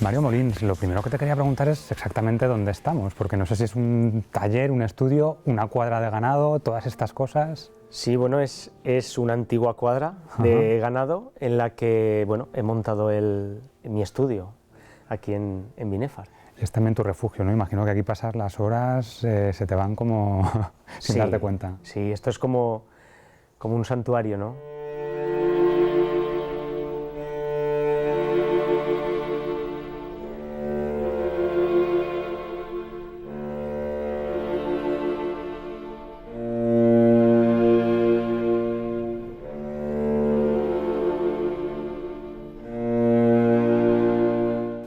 Mario Molins, lo primero que te quería preguntar es exactamente dónde estamos, porque no sé si es un taller, un estudio, una cuadra de ganado, todas estas cosas. Sí, bueno, es una antigua cuadra de ganado en la que, bueno, he montado mi estudio aquí en Binefar. Es también tu refugio, ¿no? Imagino que aquí pasas las horas, se te van como sin darte cuenta. Sí, esto es como un santuario, ¿no?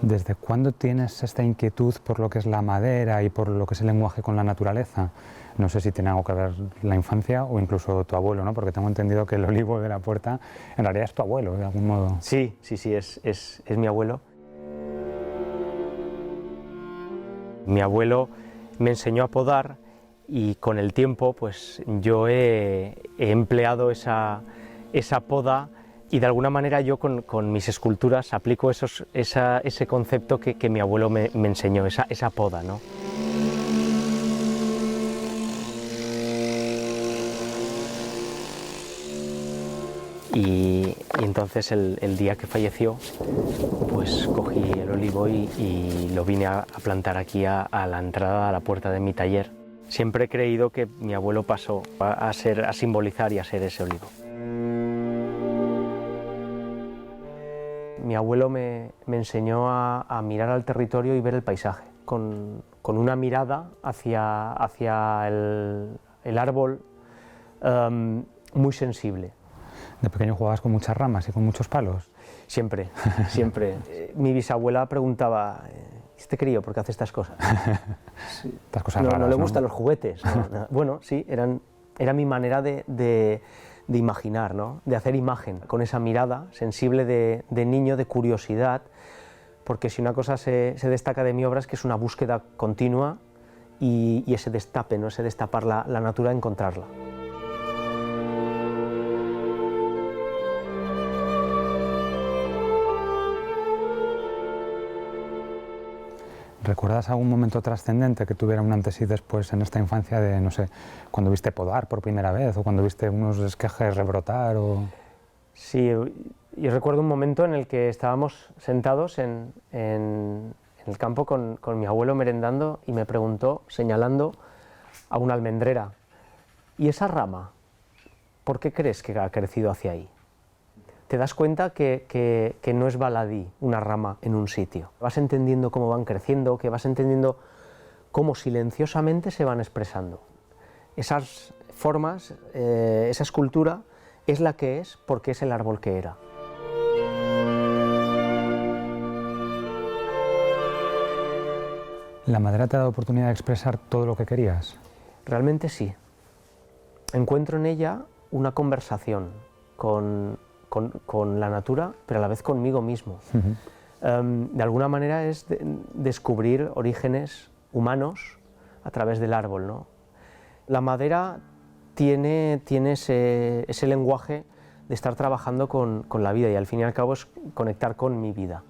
¿Desde cuándo tienes esta inquietud por lo que es la madera y por lo que es el lenguaje con la naturaleza? No sé si tiene algo que ver la infancia o incluso tu abuelo, ¿no? Porque tengo entendido que el olivo de la puerta en realidad es tu abuelo, de algún modo. Sí, es mi abuelo. Mi abuelo me enseñó a podar y con el tiempo pues yo he empleado esa poda y de alguna manera yo con mis esculturas aplico ese concepto que mi abuelo me enseñó, esa poda, ¿no? Y entonces el día que falleció, pues cogí el olivo y lo vine a plantar aquí a la entrada, a la puerta de mi taller. Siempre he creído que mi abuelo pasó a simbolizar y a ser ese olivo. Mi abuelo me enseñó a mirar al territorio y ver el paisaje, con una mirada hacia el árbol muy sensible. ¿De pequeño jugabas con muchas ramas y con muchos palos? Siempre, siempre. Mi bisabuela preguntaba, ¿este crío por qué hace estas cosas? Sí. Estas cosas raras, no le gustan los juguetes. No. Bueno, sí, era mi manera de imaginar, ¿no? De hacer imagen, con esa mirada sensible de niño, de curiosidad, porque si una cosa se destaca de mi obra es que es una búsqueda continua y ese destape, ¿no? Ese destapar la natura, encontrarla. ¿Recuerdas algún momento trascendente que tuviera un antes y después en esta infancia de, no sé, cuando viste podar por primera vez o cuando viste unos esquejes rebrotar? Sí, yo recuerdo un momento en el que estábamos sentados en el campo con mi abuelo merendando y me preguntó, señalando a una almendrera, ¿y esa rama, por qué crees que ha crecido hacia ahí? Te das cuenta que no es baladí una rama en un sitio. Vas entendiendo cómo van creciendo, que vas entendiendo cómo silenciosamente se van expresando. Esas formas, esa escultura es la que es porque es el árbol que era. ¿La madera te ha dado oportunidad de expresar todo lo que querías? Realmente sí. Encuentro en ella una conversación con la natura, pero a la vez conmigo mismo. De alguna manera es descubrir orígenes humanos a través del árbol, ¿no? La madera tiene ese lenguaje de estar trabajando con la vida y al fin y al cabo es conectar con mi vida.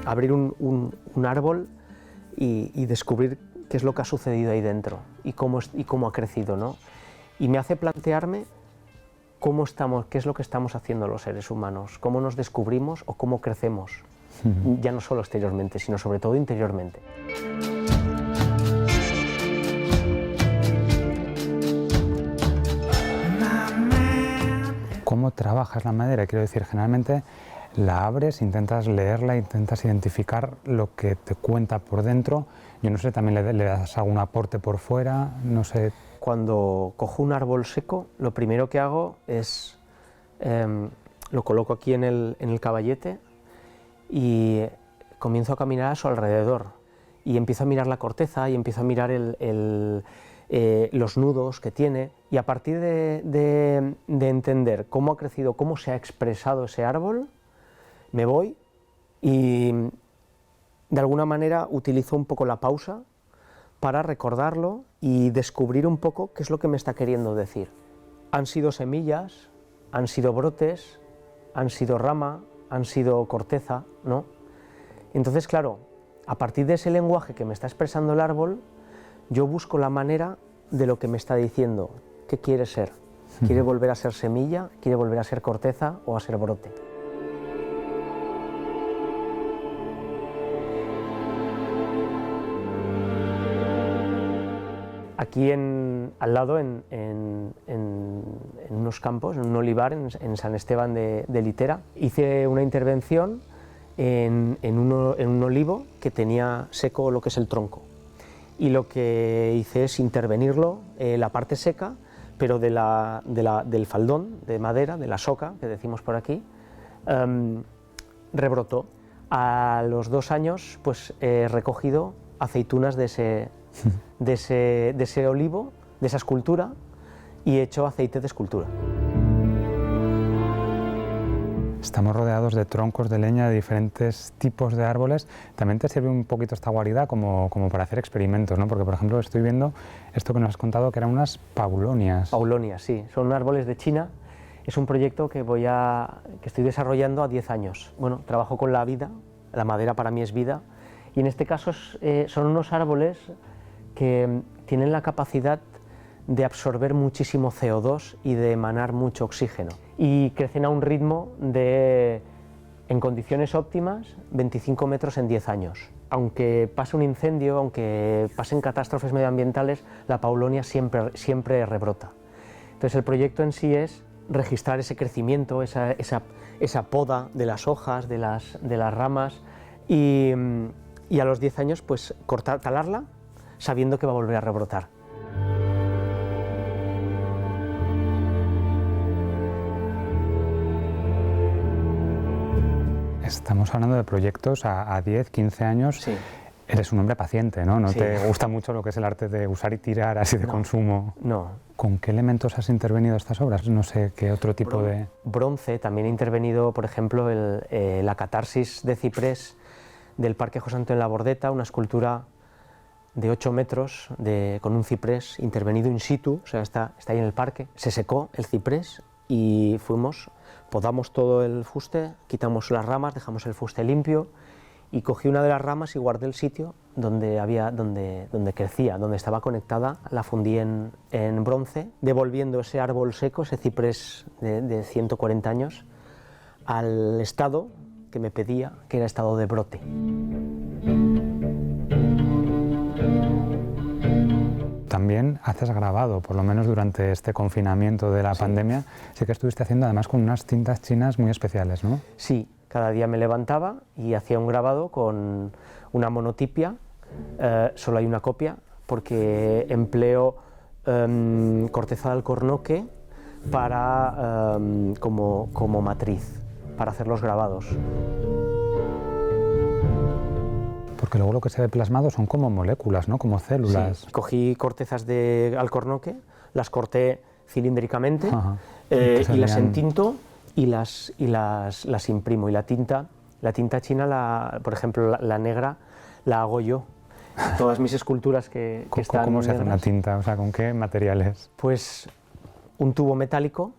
Abrir un árbol y descubrir qué es lo que ha sucedido ahí dentro y cómo ha crecido, ¿no? Y me hace plantearme qué es lo que estamos haciendo los seres humanos, cómo nos descubrimos o cómo crecemos, ya no solo exteriormente, sino sobre todo interiormente. ¿Cómo trabajas la madera? Quiero decir, generalmente la abres, intentas leerla, intentas identificar lo que te cuenta por dentro. Yo no sé, también le das algún aporte por fuera, no sé. Cuando cojo un árbol seco, lo primero que hago es lo coloco aquí en el caballete y comienzo a caminar a su alrededor y empiezo a mirar la corteza y empiezo a mirar los nudos que tiene y a partir de entender cómo ha crecido, cómo se ha expresado ese árbol, me voy y de alguna manera utilizo un poco la pausa para recordarlo y descubrir un poco qué es lo que me está queriendo decir. Han sido semillas, han sido brotes, han sido rama, han sido corteza, ¿no? Entonces, claro, a partir de ese lenguaje que me está expresando el árbol, yo busco la manera de lo que me está diciendo. ¿Qué quiere ser? ¿Quiere volver a ser semilla? ¿Quiere volver a ser corteza o a ser brote? Aquí al lado, en unos campos, en un olivar, en San Esteban de Litera, hice una intervención en un olivo que tenía seco lo que es el tronco. Y lo que hice es intervenirlo, la parte seca, pero del faldón de madera, de la soca, que decimos por aquí, rebrotó. A los 2 años pues, he recogido aceitunas de ese olivo, de esa escultura, y he hecho aceite de escultura. Estamos rodeados de troncos de leña de diferentes tipos de árboles. También te sirve un poquito esta guarida como para hacer experimentos, ¿no? Porque, por ejemplo, estoy viendo esto que nos has contado, que eran unas paulonias. Paulonias, sí. Son árboles de China. Es un proyecto que estoy desarrollando a 10 años. Bueno, trabajo con la vida, la madera para mí es vida, y en este caso son unos árboles que tienen la capacidad de absorber muchísimo CO2 y de emanar mucho oxígeno. Y crecen a un ritmo de, en condiciones óptimas, 25 metros en 10 años. Aunque pase un incendio, aunque pasen catástrofes medioambientales, la paulonia siempre rebrota. Entonces el proyecto en sí es registrar ese crecimiento, esa poda de las hojas, de las ramas, y a los 10 años pues talarla, sabiendo que va a volver a rebrotar. Estamos hablando de proyectos a 10, 15 años. Sí. Eres un hombre paciente, ¿no? No Sí. te gusta mucho lo que es el arte de usar y tirar así de consumo. No. ¿Con qué elementos has intervenido estas obras? No sé qué otro tipo de... Bronce, también he intervenido, por ejemplo, la catarsis de ciprés del Parque José Antonio Labordeta, una escultura de 8 metros con un ciprés intervenido in situ, o sea, está ahí en el parque. Se secó el ciprés y podamos todo el fuste, quitamos las ramas, dejamos el fuste limpio y cogí una de las ramas y guardé el sitio donde crecía, donde estaba conectada, la fundí en bronce, devolviendo ese árbol seco, ese ciprés de 140 años, al estado que me pedía, que era estado de brote. También haces grabado, por lo menos durante este confinamiento de la pandemia, sí que estuviste haciendo además con unas tintas chinas muy especiales, ¿no? Sí, cada día me levantaba y hacía un grabado con una monotipia, solo hay una copia, porque empleo corteza de alcornoque como matriz, para hacer los grabados. Porque luego lo que se ve plasmado son como moléculas, ¿no? Como células. Sí. Cogí cortezas de alcornoque, las corté cilíndricamente y las entinto y las imprimo. Y la tinta china, por ejemplo, la negra, la hago yo. Todas mis esculturas que están ¿Cómo se hace negras, una tinta? O sea, ¿con qué materiales? Pues un tubo metálico,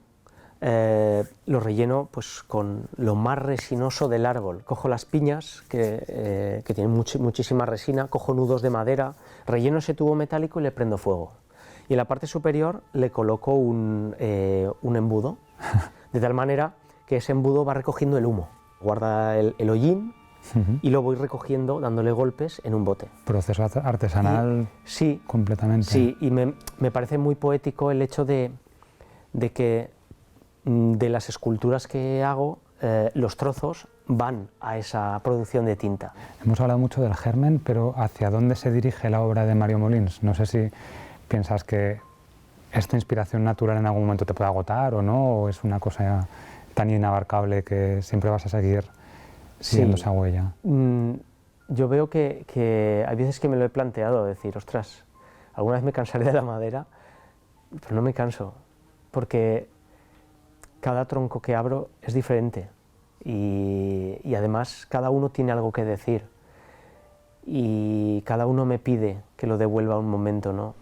lo relleno pues, con lo más resinoso del árbol. Cojo las piñas, que tienen muchísima resina, cojo nudos de madera, relleno ese tubo metálico y le prendo fuego. Y en la parte superior le coloco un embudo, de tal manera que ese embudo va recogiendo el humo. Guarda el hollín y lo voy recogiendo dándole golpes en un bote. Proceso artesanal sí, completamente. Sí, y me parece muy poético el hecho de que de las esculturas que hago, los trozos van a esa producción de tinta. Hemos hablado mucho del germen, pero ¿hacia dónde se dirige la obra de Mario Molins? No sé si piensas que esta inspiración natural en algún momento te puede agotar o no, o es una cosa tan inabarcable que siempre vas a seguir siguiendo esa huella. Yo veo que hay veces que me lo he planteado, decir, ostras, alguna vez me cansaré de la madera, pero no me canso, porque cada tronco que abro es diferente y además cada uno tiene algo que decir y cada uno me pide que lo devuelva a un momento, ¿no?